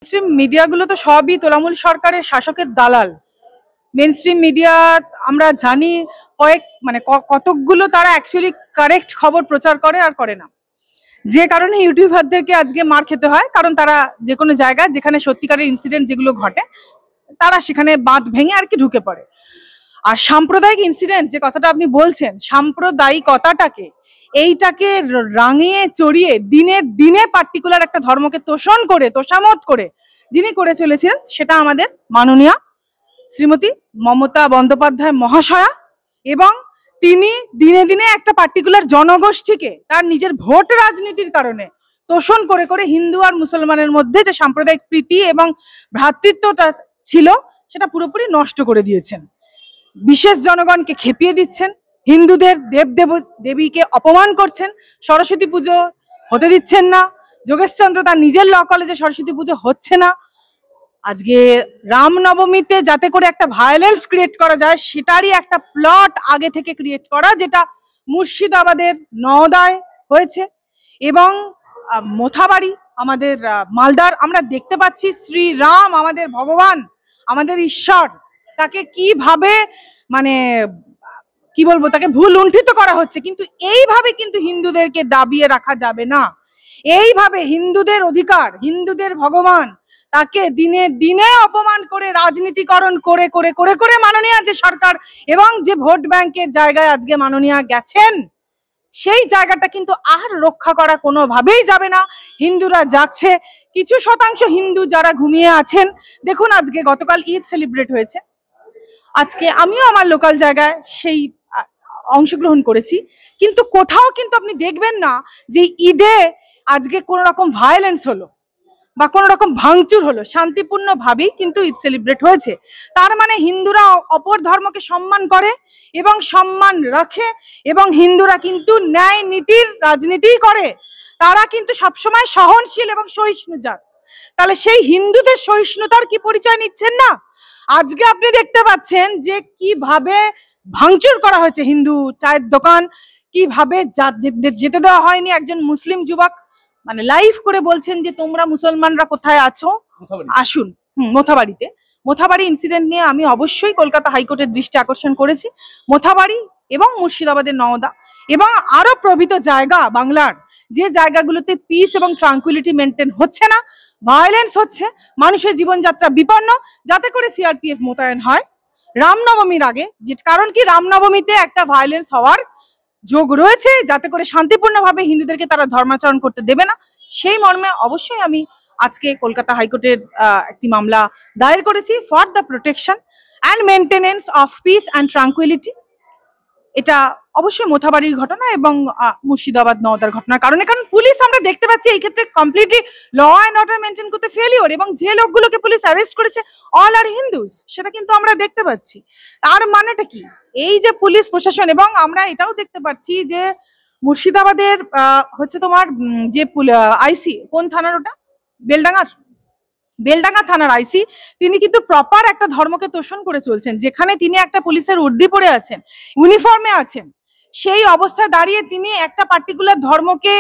Stream মিডিয়াগুলো তো সবই তৃণমূল সরকারের শাসকের দালাল। মেন স্ট্রিম মিডিয়া আমরা জানি কতকগুলো তারা অ্যাকচুয়ালি কারেক্ট খবর প্রচার করে আর করে না, যে কারণে ইউটিউবারদেরকে আজকে মার খেতে হয়। কারণ তারা যে কোনো জায়গায় যেখানে সত্যিকারের ইনসিডেন্ট যেগুলো ঘটে তারা সেখানে বাঁধ ভেঙে আর কি ঢুকে পড়ে। আর সাম্প্রদায়িক ইনসিডেন্ট যে কথাটা আপনি বলছেন, সাম্প্রদায়িকতাটাকে এইটাকে রাঙিয়ে চড়িয়ে দিনের দিনে পার্টিকুলার একটা ধর্মকে তোষামত করে যিনি করে চলেছিলেন, সেটা আমাদের মাননীয়া শ্রীমতী মমতা বন্দ্যোপাধ্যায় মহাশয়া। এবং তিনি দিনে দিনে একটা পার্টিকুলার জনগোষ্ঠীকে তার নিজের ভোট রাজনীতির কারণে তোষণ করে করে হিন্দু আর মুসলমানের মধ্যে যে সাম্প্রদায়িক প্রীতি এবং ভ্রাতৃত্বটা ছিল সেটা পুরোপুরি নষ্ট করে দিয়েছেন। বিশেষ জনগণকে খেপিয়ে দিচ্ছেন, হিন্দুদের দেবীকে অপমান করছেন, সরস্বতী পুজো হতে দিচ্ছেন না, যোগেশচন্দ্র তার নিজের ল কলেজে সরস্বতী পুজো হচ্ছে না। আজকে রামনবমীতে যাতে করে একটা ভায়োলেন্স ক্রিয়েট করা যায় সেটারই একটা প্লট আগে থেকে ক্রিয়েট করা, যেটা মুর্শিদাবাদের নওদায় হয়েছে। এবং মোথাবাড়ি আমাদের মালদার আমরা দেখতে পাচ্ছি শ্রীরাম আমাদের ভগবান, আমাদের ঈশ্বর, তাকে কিভাবে কি বলবো, তাকে ভুল লুণ্ঠিত করা হচ্ছে। কিন্তু এইভাবে কিন্তু হিন্দুদেরকে দাবিয়ে রাখা যাবে না। এইভাবে হিন্দুদের অধিকার, হিন্দুদের ভগবান, তাকে দিনে দিনে অপমান করে রাজনীতিকরণ করে করে করে করে মাননীয়া যে সরকার এবং যে ভোট ব্যাংকের জায়গায় আজকে মাননীয়া গেছেন, সেই জায়গাটা কিন্তু আর রক্ষা করা কোনোভাবেই যাবে না। হিন্দুরা যাচ্ছে, কিছু শতাংশ হিন্দু যারা ঘুমিয়ে আছেন। দেখুন, আজকে গতকাল ঈদ সেলিব্রেট হয়েছে, আজকে আমিও আমার লোকাল জায়গায় সেই অংশগ্রহণ করেছি, কিন্তু কোথাও কিন্তু আপনি দেখবেন না যে ঈদে আজকে কোনো রকম ভায়োলেন্স হলো বা কোনো রকম ভাঙচুর হলো। শান্তিপূর্ণ ভাবেই কিন্তু ঈদ সেলিব্রেট হয়েছে। তার মানে হিন্দুরা অপর ধর্মকে সম্মান করে এবং সম্মান রাখে, এবং হিন্দুরা কিন্তু ন্যায় নীতির রাজনীতি করে। তারা কিন্তু সবসময় সহনশীল এবং সহিষ্ণু জাত। তাহলে সেই হিন্দুদের সহিষ্ণুতার কি পরিচয় নিচ্ছেন না? আজকে আপনি দেখতে পাচ্ছেন যে কিভাবে ভাঙচুর করা হয়েছে হিন্দু চায়ের দোকান, কিভাবে যেতে দেওয়া হয়নি। একজন মুসলিম যুবক লাইভ করে বলছেন যে তোমরা মুসলমানরা কোথায় আছো, আসুন। মোথাবাড়ি ইনসিডেন্ট নিয়ে আমি অবশ্যই কলকাতা হাইকোর্টের দৃষ্টি আকর্ষণ করেছি। মোথাবাড়ি এবং মুর্শিদাবাদের নওদা এবং আরো প্রভৃত জায়গা, বাংলার যে জায়গাগুলোতে পিস এবং ট্রাঙ্কুইলিটি মেনটেন হচ্ছে না, ভায়োলেন্স হচ্ছে, মানুষের জীবনযাত্রা বিপন্ন, যাতে করে সিআরপিএফ মোতায়েন হয় রামনবমীর আগে। যে কারণ কি, রামনবমীতে একটা ভায়োলেন্স হওয়ার যোগ রয়েছে, যাতে করে শান্তিপূর্ণভাবে হিন্দুদেরকে তারা ধর্মাচরণ করতে দেবে না। সেই মর্মে অবশ্যই আমি আজকে কলকাতা হাইকোর্টের একটি মামলা দায়ের করেছি for the protection and maintenance of piece and tranquility. এটা অবশ্যই মোথাবাড়ির ঘটনা এবং মুর্শিদাবাদ নওদার ঘটনার কারণে। কারণ পুলিশ আমরা দেখতে পাচ্ছি এই ক্ষেত্রে completely law and order maintain করতে ফেলিওর, এবং যে লোকগুলোকে পুলিশ অ্যারেস্ট করেছে অল আর হিন্দুস, সেটা কিন্তু আমরা দেখতে পাচ্ছি। তার মানেটা কি, এই যে পুলিশ প্রশাসন, এবং আমরা এটাও দেখতে পাচ্ছি যে মুর্শিদাবাদের হচ্ছে তোমার যে আইসি, কোন থানার ওটা, বেলডাঙ্গা থানার আইসি, তিনি কিন্তু প্রপার একটা ধর্মকে তোষণ করে চলছেন। যেখানে তিনি একটা পুলিশের উর্দি পরে আছেন, ইউনিফর্মে আছেন, সেই অবস্থায় দাঁড়িয়ে তিনি একটা পার্টিকুলার ধর্মকে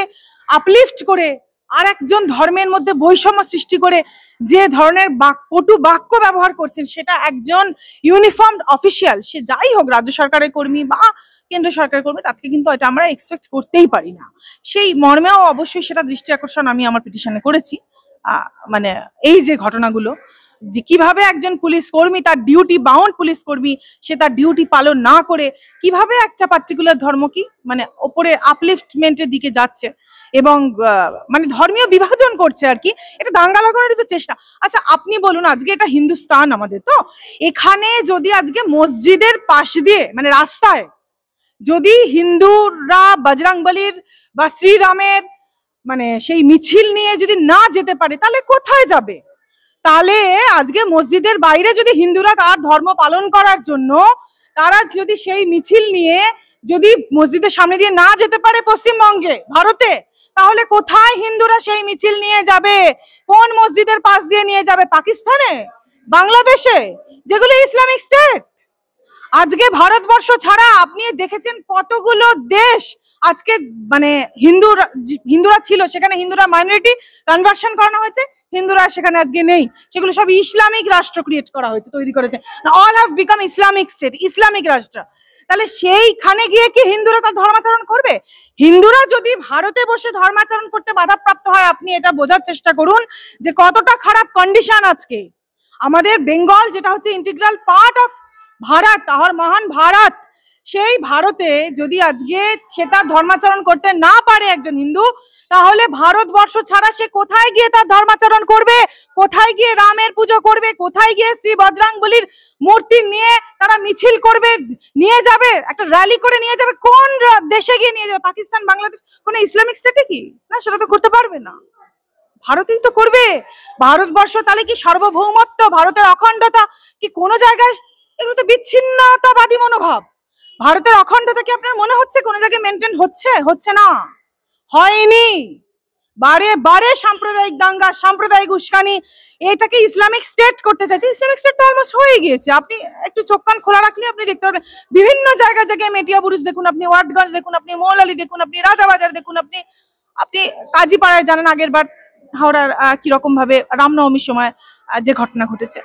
আপলিফট করে আর একজন ধর্মের মধ্যে বৈষম্য সৃষ্টি করে যে ধরনের কটু বাক্য ব্যবহার করছেন, সেটা একজন ইউনিফর্মড অফিসিয়াল, সে যাই হোক, রাজ্য সরকারের কর্মী বা কেন্দ্র সরকারের কর্মী, তাকে কিন্তু এটা আমরা এক্সপেক্ট করতেই পারি না। সেই মর্মেও অবশ্যই সেটা দৃষ্টি আকর্ষণ আমি আমার পিটিশনে করেছি। এই যে ঘটনাগুলো, যে কিভাবে একজন পুলিশ কর্মী, তার ডিউটি বাউন্ড পুলিশ কর্মী, সে তার ডিউটি পালন না করে কিভাবে একটা পার্টিকুলার ধর্ম কি ওপরে আপলিফটমেন্টের দিকে যাচ্ছে এবং ধর্মীয় বিভাজন করছে আর কি। এটা দাঙ্গা লাগানোরই তো চেষ্টা। আচ্ছা, আপনি বলুন, আজকে এটা হিন্দুস্তান আমাদের, তো এখানে যদি আজকে মসজিদের পাশ দিয়ে রাস্তায় যদি হিন্দুরা বজরংবলীর বা শ্রীরামের সেই মিছিল নিয়ে যদি না যেতে পারে, তাহলে কোথায় যাবে? তাহলে আজকে মসজিদের বাইরে যদি হিন্দুরা তার ধর্ম পালন করার জন্য তারা যদি সেই মিছিল নিয়ে যদি মসজিদের সামনে দিয়ে না যেতে পারে পশ্চিমবঙ্গে, ভারতে, তাহলে কোথায় হিন্দুরা সেই মিছিল নিয়ে যাবে? কোন মসজিদের পাশ দিয়ে নিয়ে যাবে? পাকিস্তানে, বাংলাদেশে, যেগুলো ইসলামিক স্টেট। আজকে ভারতবর্ষ ছাড়া আপনি দেখেছেন কতগুলো দেশ আজকে হিন্দুরা ছিল, সেখানে হিন্দুরা মাইনরিটি কনভার্সন করানো হয়েছে, হিন্দুরা সেখানে আজকে নেই, সেগুলো সব ইসলামিক রাষ্ট্র ক্রিয়েট করা হয়েছে, তৈরি করেছে, all have become Islamic state, Islamic রাষ্ট্র। তাহলে সেইখানে গিয়ে কি হিন্দুরা তার ধর্মাচরণ করবে? হিন্দুরা যদি ভারতে বসে ধর্মাচরণ করতে বাধাপ্রাপ্ত হয়, আপনি এটা বোঝার চেষ্টা করুন যে কতটা খারাপ কন্ডিশন আজকে আমাদের বেঙ্গল, যেটা হচ্ছে ইন্টিগ্রাল পার্ট অফ ভারত, আর মহান ভারত, সেই ভারতে যদি আজকে সে তার ধর্মাচরণ করতে না পারে একজন হিন্দু, তাহলে ভারতবর্ষ ছাড়া সে কোথায় গিয়ে তার ধর্মাচরণ করবে? কোথায় গিয়ে রামের পুজো করবে? কোথায় গিয়ে শ্রী বজরংবলীর মূর্তি নিয়ে তারা মিছিল করবে, নিয়ে যাবে, একটা র্যালি করে নিয়ে যাবে? কোন দেশে গিয়ে নিয়ে যাবে? পাকিস্তান, বাংলাদেশ, কোন ইসলামিক স্টেটে কি? না, সেটা তো করতে পারবে না, ভারতেই তো করবে। ভারতবর্ষ তাহলে কি সার্বভৌমত্ব, ভারতের অখণ্ডতা কি কোনো জায়গায়? এগুলো তো বিচ্ছিন্নতাবাদী মনোভাব। ভারতের অখণ্ডতা কি আপনার মনে হচ্ছে কোনো জায়গায় মেনটেন হচ্ছে? হচ্ছে না, হয়নি। বারে বারে সাম্প্রদায়িক দাঙ্গা, সাম্প্রদায়িক উস্কানি, এটাকে ইসলামিক স্টেট করতে চাইছে। ইসলামিক স্টেট তো অলমোস্ট হয়ে গিয়েছে। আপনি একটু চোখ কান খোলা রাখলে আপনি দেখতে পারবেন, বিভিন্ন জায়গায় জায়গায় মেটিয়া বুরুজ দেখুন, আপনি ওয়াটগঞ্জ দেখুন, আপনি মৌলালি দেখুন, আপনি রাজাবাজার দেখুন, আপনি কাজীপাড়ায় জানেন আগের বার হাওড়ার কিরকম ভাবে রামনবমীর সময় যে ঘটনা ঘটেছে।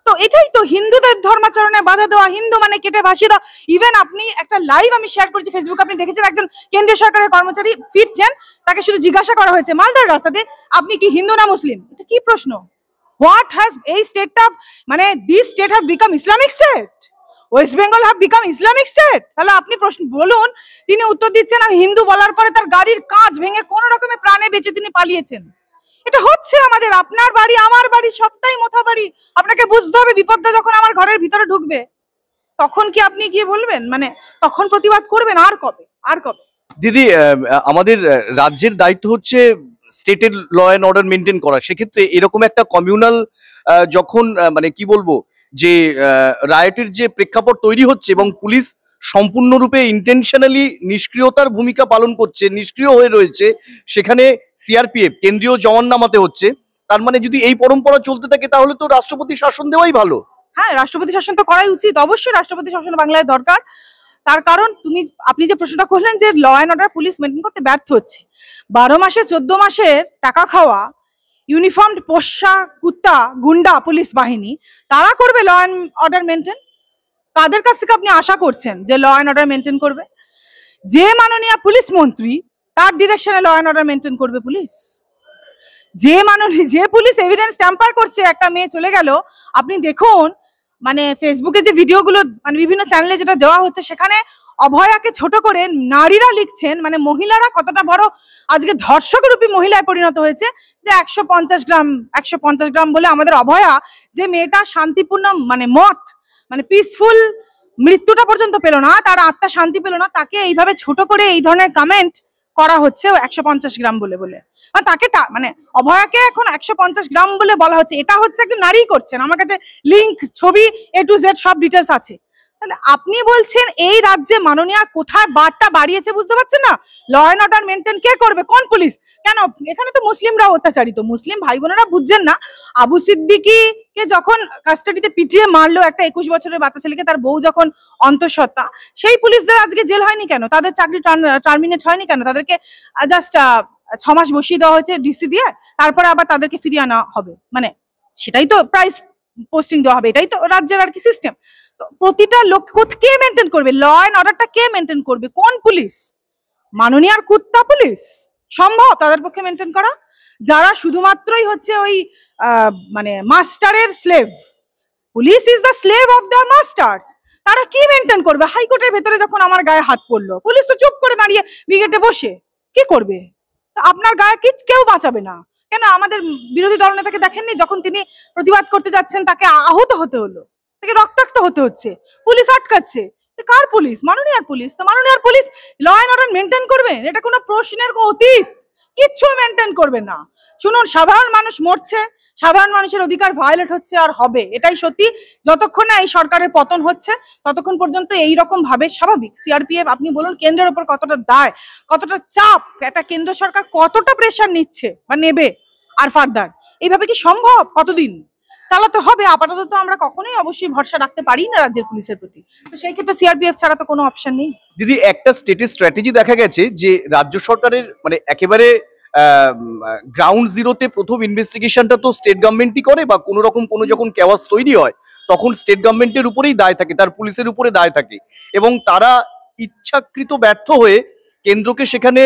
তো এটাই তো হিন্দুদের ধর্মাচরণে বাধা দেওয়া, হিন্দু মানে কেটে ভাসিয়ে দেওয়া। ইভেন আপনি একটা লাইভ আমি শেয়ার করেছি ফেসবুকে, আপনি দেখেছেন একজন কেন্দ্রীয় সরকারের কর্মচারী ফিরছেন, তাকে শুধু জিজ্ঞাসা করা হয়েছে মালদার রাস্তাতে, আপনি কি হিন্দু না মুসলিম? এটা কি প্রশ্ন? হোয়াট হ্যাজ এই স্টেটটা, মানে this state have become Islamic state, West Bengal have become Islamic state. তাহলে আপনি প্রশ্ন বলুন, তিনি উত্তর দিচ্ছেন আমি হিন্দু বলার পরে তার গাড়ির কাঁচ ভেঙে কোন রকমের প্রাণে বেঁচে তিনি পালিয়েছেন। এটা হচ্ছে আমাদের, আপনার বাড়ি আমার বাড়ি সবটাই মোথা বাড়ি। আপনাকে বুঝতে হবে বিপদটা যখন আমার ঘরের ভিতরে ঢুকবে, তখন কি আপনি গিয়ে বলবেন, মানে তখন প্রতিবাদ করবেন? আর কবে, আর কবে? দিদি, আমাদের রাজ্যের দায়িত্ব হচ্ছে স্টেটের ল অ্যান্ড অর্ডার মেনটেন করা। সেক্ষেত্রে এরকম একটা কমিউনাল যখন মানে কি বলবো যে রায়টের যে প্রেক্ষাপট তৈরি হচ্ছে এবং পুলিশ সম্পূর্ণরূপে ইন্টেনশনালি নিষ্ক্রিয়তার ভূমিকা পালন করছে, নিষ্ক্রিয় হয়ে রয়েছে, সেখানে সিআরপিএফ কেন্দ্রীয় জওয়ান নামাতে হচ্ছে, তার মানে যদি এই পরম্পরা চলতে থাকে তাহলে তো রাষ্ট্রপতি শাসন দেওয়াই ভালো। হ্যাঁ, রাষ্ট্রপতি শাসন তো করাই উচিত, অবশ্যই রাষ্ট্রপতি শাসন বাংলায় দরকার। তার কারণ আপনি যে প্রশ্নটা করলেন যে law and order police maintain করতে ব্যর্থ হচ্ছে, 12 মাসে 14 মাসের টাকা খাওয়া ইউনিফর্মড পোষা কুত্তা গুন্ডা পুলিশ বাহিনী, তারা করবে ল অ্যান্ড অর্ডার মেনটেন? কাদের কাছ থেকে আপনি আশা করছেন যে ল অ্যান্ড অর্ডার মেনটেন করবে? যে মাননীয় পুলিশ মন্ত্রী, তার ডিরেকশনে ল অ্যান্ড অর্ডার মেনটেন করবে পুলিশ? যে পুলিশ এভিডেন্স ট্যাম্পার করছে, একটা মেয়ে চলে গেল, আপনি দেখুন মানে ফেসবুকে যে ভিডিওগুলো মানে বিভিন্ন চ্যানেলে যেটা দেওয়া হচ্ছে, সেখানে অভয়াকে ছোট করে নারীরা লিখছেন, মানে মহিলারা কতটা বড় আজকে ধর্ষকরূপী মহিলায় পরিণত হয়েছে, যে 150 গ্রাম বলে আমাদের অভয়া, যে মেয়েটা শান্তিপূর্ণ মানে মানে পিসফুল মৃত্যুটা পর্যন্ত পেল না, তার আত্মা শান্তি পেল না, তাকে এইভাবে ছোট করে এই ধরনের কমেন্ট করা হচ্ছে 150 গ্রাম বলে তাকে মানে অভয়াকে এখন 150 গ্রাম বলে বলা হচ্ছে। এটা হচ্ছে একজন নারী করছেন, আমার কাছে লিংক, ছবি, A to Z সব ডিটেলস আছে। তাহলে আপনি বলছেন এই রাজ্যে মাননীয় কোথায় বারটা বাড়িয়েছে বুঝতে পারছেন না? ল অ্যান্ড অর্ডার মেনটেন কে করবে? কোন পুলিশ? কেন এখানে তো মুসলিমরা অত্যাচারিত, মুসলিম ভাই বোনেরা বুঝছেন না? আবু সিদ্দিকীকে যখন কাস্টাডিতে পিটিয়ে মারলো একটা 21 বছরের বাচ্চা ছেলেকে, তার বউ যখন অন্তঃসত্ত্বা, সেই পুলিশদের আজকে জেল হয়নি কেন? তাদের চাকরি টার্মিনেট হয়নি কেন? তাদেরকে জাস্ট 6 মাস বসিয়ে দেওয়া হয়েছে ডিসি দিয়ে, তারপরে আবার তাদেরকে ফিরিয়ে আনা হবে, মানে সেটাই তো প্রাইস পোস্টিং দেওয়া হবে, এটাই তো রাজ্যের আর কি সিস্টেম। তো প্রতিটা লোক কে মেনটেন করবে? ল অ্যান্ড অর্ডারটা কে মেনটেন করবে? কোন পুলিশ? মাননীয় কুত্তা পুলিশ সম্ভব তাদের পক্ষে মেনটেন করা, যারা শুধুমাত্রই হচ্ছে ওই মানে মাস্টারের slave? Police is the slave of the masters. তারা কি মেনটেন করবে? হাইকোর্টের ভেতরে যখন আমার গায়ে হাত পড়লো, পুলিশ তো চুপ করে দাঁড়িয়ে ব্রিগেডে বসে কি করবে? আপনার গায়ে কেউ বাঁচাবে না কেন? আমাদের বিরোধী দলনেতাকে দেখেননি যখন তিনি প্রতিবাদ করতে যাচ্ছেন, তাকে আহত হতে হলো, তাকে রক্তাক্ত হতে হচ্ছে, পুলিশ আটকাচ্ছে। কার পুলিশ? মাননীয় পুলিশ। তো মাননীয় police law and order maintain করবে? এটা কোনো প্রশ্নের অতীত, কিচ্ছু মেনটেন করবে না। শুনুন, সাধারণ মানুষ মরছে, সাধারণ মানুষের অধিকার ভায়োলেট হচ্ছে আর হবে, এটাই সত্যি। যতক্ষণ না এই সরকারের পতন হচ্ছে ততক্ষণ পর্যন্ত এই রকম ভাবে স্বাভাবিক। সিআরপিএফ আপনি বলুন কেন্দ্রের উপর কতটা দায়, কতটা চাপ, একটা কেন্দ্র সরকার কতটা প্রেশার নিচ্ছে বা নেবে, আর ফার্দার এইভাবে কি সম্ভব? কতদিন চালাতে হবে? আপাতত তো আমরা কখনোই অবশ্যই ভরসা রাখতে পারি না রাজ্যের পুলিশের প্রতি, তো সেই ক্ষেত্রে সিআরপিএফ ছাড়া তো কোনো অপশন নেই। দিদি, একটা স্টেটের স্ট্র্যাটেজি দেখা গেছে যে রাজ্য সরকারের মানে একেবারে গ্রাউন্ড জিরোতে প্রথম ইনভেস্টিগেশনটা তো স্টেট গভর্নমেন্টই করে, বা কোনো রকম কোনো যখন কেওয়াস তৈরি হয় তখন স্টেট গভর্নমেন্টের উপরেই দায় থাকে, তার পুলিশের উপরে দায় থাকে, এবং তারা ইচ্ছাকৃত ব্যর্থ হয়ে কেন্দ্রকে সেখানে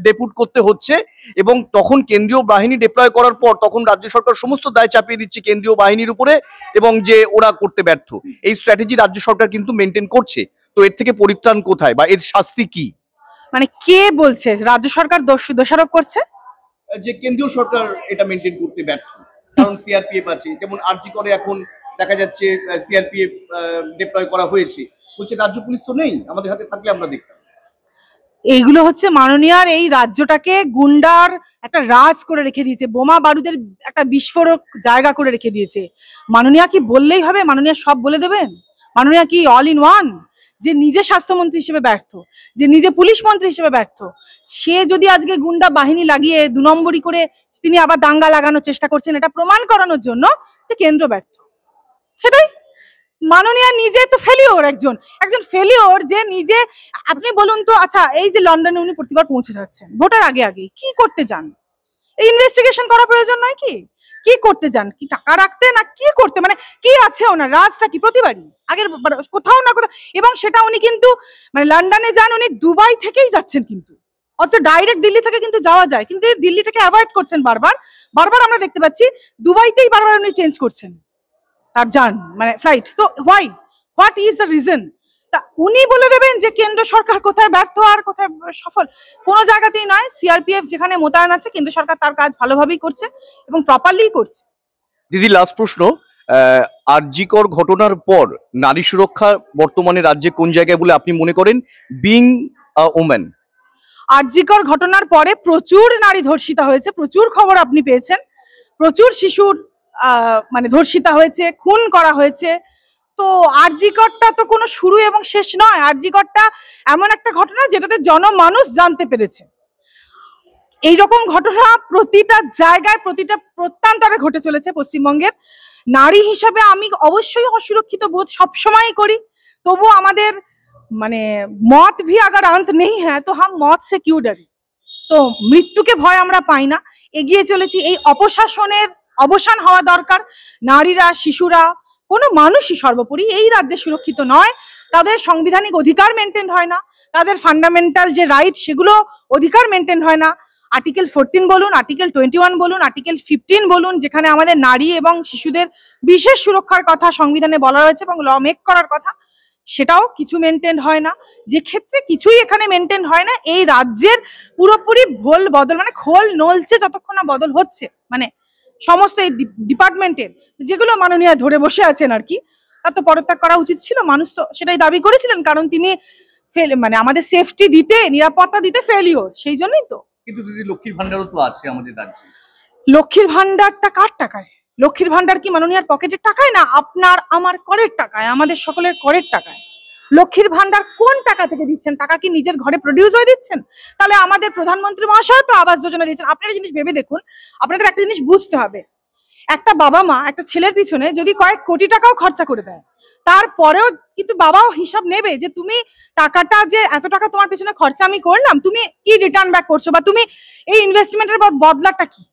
ডেপুট করতে হচ্ছে, এবং তখন কেন্দ্রীয় বাহিনী ডিপ্লয় করার পর তখন রাজ্য সরকার সমস্ত দায় চাপিয়ে দিচ্ছে কেন্দ্রীয় বাহিনীর উপরে, এবং যে ওরা করতে ব্যর্থ। এই স্ট্র্যাটেজি রাজ্য সরকার কিন্তু মেনটেন করছে। তো এর থেকে পরিত্রাণ কোথায়, বা এর শাস্তি কি? মানে কে বলছে রাজ্য সরকার দোষারোপ করছে যে কেন্দ্রীয় সরকার এটা মেনটেন করতে ব্যর্থ? কারণ সিআরপিএফ আছে, যেমন আরজি করে এখন দেখা যাচ্ছে সিআরপিএফ ডিপ্লয় করা হয়েছে, বলছে রাজ্য পুলিশ তো নেই, আমাদের হাতে থাকলে আমরা দেখতাম। এইগুলো হচ্ছে মাননীয়ার এই রাজ্যটাকে গুন্ডার একটা রাজ করে রেখে দিয়েছে, বোমা বারুদের একটা বিস্ফোরক জায়গা করে রেখে দিয়েছে। মাননীয়া কি বললেই হবে? মাননীয়া সব বলে দেবেন? মাননীয়া কি অল ইন ওয়ান? যে নিজে স্বাস্থ্যমন্ত্রী হিসেবে ব্যর্থ, যে নিজে পুলিশ মন্ত্রী হিসেবে ব্যর্থ, সে যদি আজকে গুন্ডা বাহিনী লাগিয়ে 2 নম্বরই করে তিনি আবার দাঙ্গা লাগানোর চেষ্টা করছেন, এটা প্রমাণ করানোর জন্য যে কেন্দ্র ব্যর্থ। সেটাই মাননীয়া নিজে তো ফেলিওর, একজন ফেলিওর, যে নিজে। আপনি বলুন তো, আচ্ছা এই যে লন্ডনে উনি প্রতিবার পৌঁছে যাচ্ছেন ভোটের আগে আগে, কি করতে যান? এই ইনভেস্টিগেশন করা প্রয়োজন নয় কি? কি করতে যান? কি টাকা রাখতে, না কি করতে? মানে কি আছে ওনার রাজটা? কি প্রতিবারই আগের কোথাও না কোথাও, এবং সেটা উনি কিন্তু মানে লন্ডনে যান, উনি দুবাই থেকেই যাচ্ছেন, কিন্তু অথচ ডাইরেক্ট দিল্লি থেকে কিন্তু যাওয়া যায়, কিন্তু দিল্লি থেকে অ্যাভয়েড করছেন বারবার। আমরা দেখতে পাচ্ছি দুবাইতেই বারবার উনি চেঞ্জ করছেন তার যান, মানে ফ্লাইট। তো হোয়াট ইজ দ্য রিজন? তা উনি বলে দেবেন যে কেন্দ্র সরকার কোথায় ব্যর্থ আর কোথায় সফল। কোনো জায়গাতেই নয়। সিআরপিএফ যেখানে মোতায়েন আছে, কেন্দ্র সরকার তার কাজ ভালোভাবেই করছে এবং প্রপারলি করছে। দিদি, লাস্ট প্রশ্ন, আরজিকর ঘটনার পর নারী সুরক্ষা বর্তমানে রাজ্যে কোন জায়গায় বলে আপনি মনে করেন, বিং আ ওম্যান? আরজিকর ঘটনার পরে প্রচুর নারী ধর্ষিতা হয়েছে, প্রচুর খবর আপনি পেয়েছেন, প্রচুর শিশুর মানে ধর্ষিতা হয়েছে, খুন করা হয়েছে। তো আরজিকরটা তো কোনো শুরু এবং শেষ নয়। আরজিকরটা এমন একটা ঘটনা যেটাতে জনমানুষ জানতে পেরেছে। এইরকম ঘটনা প্রতিটা জায়গায়, প্রতিটা প্রত্যন্তরে ঘটে চলেছে পশ্চিমবঙ্গের। নারী হিসাবে আমি অবশ্যই অসুরক্ষিত বোধ সবসময় করি, তবু আমাদের মানে মত ভি আগার অন্ত নেই হ্যাঁ তো হাম মত সে কিউ ডরে। তো মৃত্যুকে ভয় আমরা পাই না, এগিয়ে চলেছি। এই অপশাসনের অবসান হওয়া দরকার। নারীরা, শিশুরা, কোনো মানুষই সর্বোপরি এই রাজ্যে সুরক্ষিত নয়। তাদের সাংবিধানিক অধিকার মেনটেন হয় না, তাদের ফান্ডামেন্টাল যে রাইট সেগুলো অধিকার মেনটেন হয় না। আর্টিকেল 14 বলুন, আর্টিকেল 21 বলুন, আর্টিকেল 15 বলুন, যেখানে আমাদের নারী এবং শিশুদের বিশেষ সুরক্ষার কথা সংবিধানে বলা রয়েছে এবং ল মেক করার কথা, সেটাও কিছু মেনটেন হয় না। যে ক্ষেত্রে কিছুই এখানে মেনটেন হয় না, এই রাজ্যের পুরোপুরি ভোল বদল, মানে খোল নলছে যতক্ষণ না বদল হচ্ছে, মানে সমস্ত এই ডিপার্টমেন্টের যেগুলো মাননীয় ধরে বসে আছেন আর কি, তার তো পদত্যাগ করা উচিত ছিল। মানুষ তো সেটাই দাবি করেছিলেন, কারণ তিনি মানে আমাদের সেফটি দিতে, নিরাপত্তা দিতে ফেলিওর, সেই জন্যই তো। কিন্তু দিদি, লক্ষ্মীর ভান্ডারও তো আছে আমাদের রাজ্যে। লক্ষ্মীর ভান্ডারটা কার টাকায়? লক্ষ্মীর ভান্ডার কি মাননীয়ার পকেটের টাকায়? না আপনার আমার করের টাকায়, আমাদের সকলের করের টাকায়। লক্ষ্মীর ভান্ডার কোন টাকা থেকে দিচ্ছেন? টাকা কি নিজের ঘরে প্রডিউস হয়ে দিচ্ছেন? তাহলে আমাদের প্রধানমন্ত্রী মহাশয় তো আবাস যোজনা দিচ্ছেন। আপনারা জিনিস ভেবে দেখুন, আপনাদের একটা জিনিস বুঝতে হবে, একটা বাবা মা একটা ছেলের পিছনে যদি কয়েক কোটি টাকাও খরচা করে দেয়, তারপরেও কিন্তু বাবাও হিসাব নেবে যে তুমি টাকাটা, যে এত টাকা তোমার পিছনে খরচা আমি করলাম, তুমি কি রিটার্ন ব্যাক করছো, বা তুমি এই ইনভেস্টমেন্টের বদলাটা কি।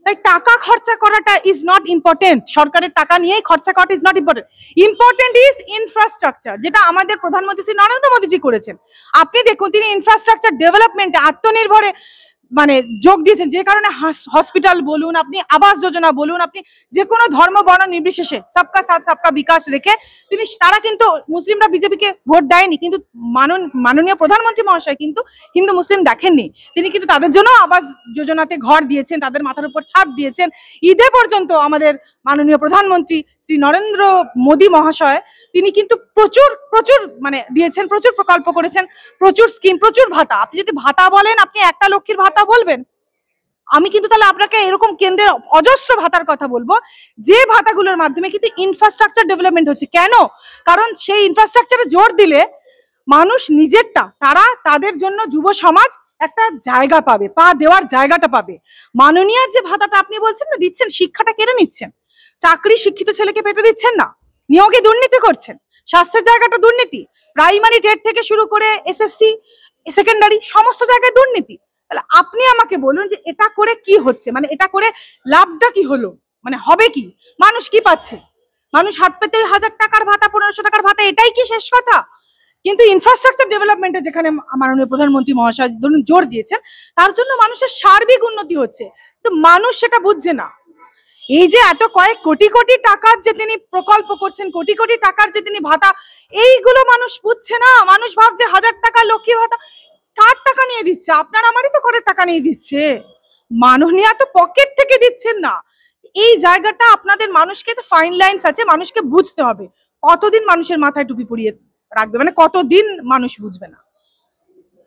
তাই টাকা খরচা করাটা ইজ নট ইম্পর্টেন্ট, সরকারের টাকা নিয়েই খরচা করাটা is not important. Important is infrastructure, যেটা আমাদের প্রধানমন্ত্রী শ্রী নরেন্দ্র মোদীজি করেছেন। আপনি দেখুন, তিনি ইনফ্রাস্ট্রাকচার ডেভেলপমেন্টে আত্মনির্ভরে মানে যোগ দিয়েছেন, যে কারণে হসপিটাল বলুন, আপনি আবাস যোজনা বলুন, আপনি যে কোনো ধর্ম বর্ণ নির্বিশেষে সবকা সাথ সবকা বিকাশ রেখে তিনি, তারা কিন্তু মুসলিমরা বিজেপিকে ভোট দেয়নি, কিন্তু মাননীয় প্রধানমন্ত্রী মহাশয় কিন্তু হিন্দু মুসলিম দেখেননি। তিনি কিন্তু তাদের জন্য আবাস যোজনাতে ঘর দিয়েছেন, তাদের মাথার উপর ছাদ দিয়েছেন। ঈদে পর্যন্ত আমাদের মাননীয় প্রধানমন্ত্রী শ্রী নরেন্দ্র মোদী মহাশয় তিনি কিন্তু প্রচুর প্রচুর মানে দিয়েছেন, প্রচুর প্রকল্প করেছেন, প্রচুর স্কিম, প্রচুর ভাতা। আপনি যদি ভাতা বলেন, আপনি একটা লক্ষ্মীর ভাতা বলবেন, আমি কিন্তু তাহলে আপনাকে এরকম কেন্দ্রের অজস্র ভাতার কথা বলবো, যে ভাতাগুলোর মাধ্যমে কিন্তু ইনফ্রাস্ট্রাকচার ডেভেলপমেন্ট হচ্ছে। কেন? কারণ সেই ইনফ্রাস্ট্রাকচারে জোর দিলে মানুষ নিজেরটা, তারা তাদের জন্য যুব সমাজ একটা জায়গা পাবে, পা দেওয়ার জায়গাটা পাবে। মাননীয় যে ভাতাটা আপনি বলছেন না দিচ্ছেন, শিক্ষাটা কেড়ে নিচ্ছেন, চাকরি শিক্ষিত ছেলেকে পেতে দিচ্ছেন না, নিয়োগে দুর্নীতি করছেন, স্বাস্থ্যের জায়গাটা দুর্নীতি, প্রাইমারি টেট থেকে শুরু করে এসএসসি সেকেন্ডারি সমস্ত জায়গায় দুর্নীতি। তাহলে আপনি আমাকে বলুন যে এটা করে কি হচ্ছে, মানে এটা করে লাভটা কি হলো, মানে হবে কি, মানুষ কি পাচ্ছে? মানুষ হাত পেতে 1000 টাকার ভাতা 1500 টাকার ভাতা, এটাই কি শেষ কথা? কিন্তু ইনফ্রাস্ট্রাকচার ডেভেলপমেন্টে যেখানে মাননীয় প্রধানমন্ত্রী মহাশয় ধরুন জোর দিয়েছেন, তার জন্য মানুষের সার্বিক উন্নতি হচ্ছে, তো মানুষ সেটা বুঝছে না। এই যে এত কয়েক কোটি কোটি টাকার যে তিনি প্রকল্প করছেন, কোটি কোটি টাকার যে তিনি ভাতা, এইগুলো মানুষ বুঝছে না। মানুষ ভাবছে 1000 টাকা লক্ষ্মী ভাতা, কার টাকা নিয়ে দিচ্ছে? আপনার আমারই তো করে টাকা নিয়ে দিচ্ছে, মাননীয়া তো পকেট থেকে দিচ্ছেন না। এই জায়গাটা আপনাদের, মানুষকে তো ফাইন লাইন্স আছে, মানুষকে বুঝতে হবে। কতদিন মানুষের মাথায় টুপি পরিয়ে রাখবে, মানে কতদিন মানুষ বুঝবে না?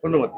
ধন্যবাদ।